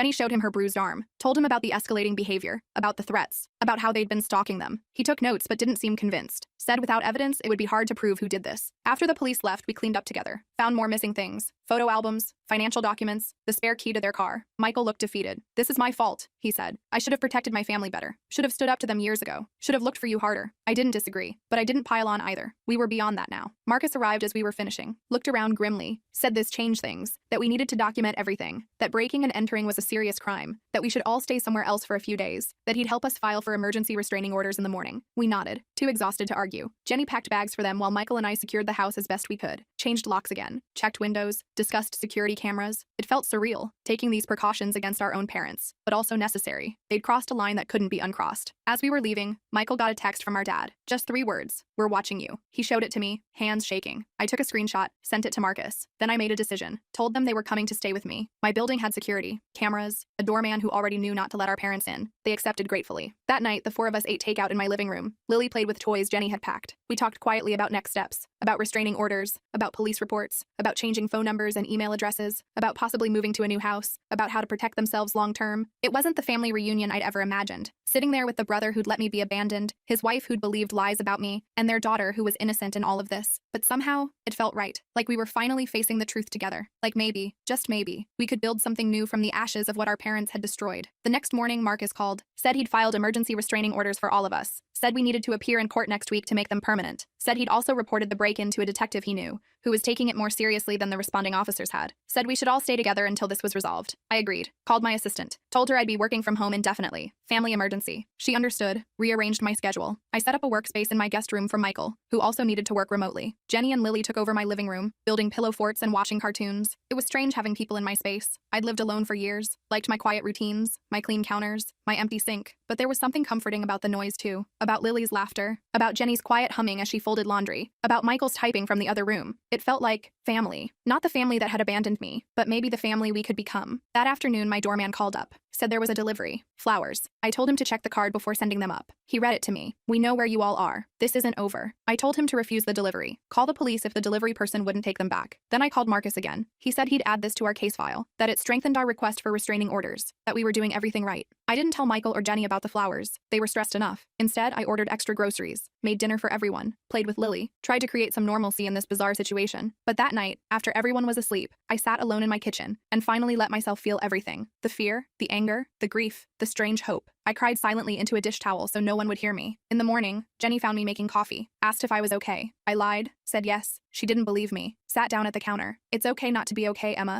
Jenny showed him her bruised arm, told him about the escalating behavior, about the threats, about how they'd been stalking them. He took notes but didn't seem convinced. Said without evidence, it would be hard to prove who did this. After the police left, we cleaned up together. Found more missing things. Photo albums, financial documents, the spare key to their car. Michael looked defeated. "This is my fault," he said. "I should have protected my family better. Should have stood up to them years ago. Should have looked for you harder." I didn't disagree, but I didn't pile on either. We were beyond that now. Marcus arrived as we were finishing, looked around grimly, said this changed things, that we needed to document everything, that breaking and entering was a serious crime, that we should all stay somewhere else for a few days, that he'd help us file for emergency restraining orders in the morning. We nodded, too exhausted to argue. Jenny packed bags for them while Michael and I secured the house as best we could, changed locks again, checked windows, discussed security cameras. It felt surreal, taking these precautions against our own parents, but also necessary. They'd crossed a line that couldn't be uncrossed. As we were leaving, Michael got a text from our dad. Just 3 words: "We're watching you." He showed it to me, hands shaking. I took a screenshot, sent it to Marcus. Then I made a decision, told them they were coming to stay with me. My building had security, cameras, a doorman who already knew not to let our parents in. They accepted gratefully. That night, the 4 of us ate takeout in my living room. Lily played with toys Jenny had packed. We talked quietly about next steps, about restraining orders, about police reports, about changing phone numbers and email addresses, about possibly moving to a new house, about how to protect themselves long term. It wasn't the family reunion I'd ever imagined. Sitting there with the brother who'd let me be abandoned, his wife who'd believed lies about me, and their daughter who was innocent in all of this. But somehow, it felt right. Like we were finally facing the truth together. Like maybe, just maybe, we could build something new from the ashes of what our parents had destroyed. The next morning, Marcus called, said he'd filed emergency restraining orders for all of us, said we needed to appear in court next week to make them permanent, said he'd also reported the break-in to a detective he knew, who was taking it more seriously than the responding officers had, said we should all stay together until this was resolved. I agreed, called my assistant, told her I'd be working from home indefinitely, family emergency. She understood, rearranged my schedule. I set up a workspace in my guest room for Michael, who also needed to work remotely. Jenny and Lily took over my living room, building pillow forts and watching cartoons. It was strange having people in my space. I'd lived alone for years, liked my quiet routines, my clean counters, my empty sink, but there was something comforting about the noise too, about Lily's laughter, about Jenny's quiet humming as she folded laundry, about Michael's typing from the other room. It felt like family. Not the family that had abandoned me, but maybe the family we could become. That afternoon, my doorman called up, said there was a delivery, flowers. I told him to check the card before sending them up. He read it to me. "We know where you all are. This isn't over." I told him to refuse the delivery, call the police if the delivery person wouldn't take them back. Then I called Marcus again. He said he'd add this to our case file, that it strengthened our request for restraining orders, that we were doing everything right. I didn't tell Michael or Jenny about the flowers. They were stressed enough. Instead, I ordered extra groceries, made dinner for everyone, played with Lily, tried to create some normalcy in this bizarre situation. But that night, after everyone was asleep, I sat alone in my kitchen and finally let myself feel everything. The fear, the anger, the grief, the strange hope. I cried silently into a dish towel so no one would hear me. In the morning, Jenny found me making coffee, asked if I was okay. I lied, said yes. She didn't believe me. Sat down at the counter. "It's okay not to be okay, Emma.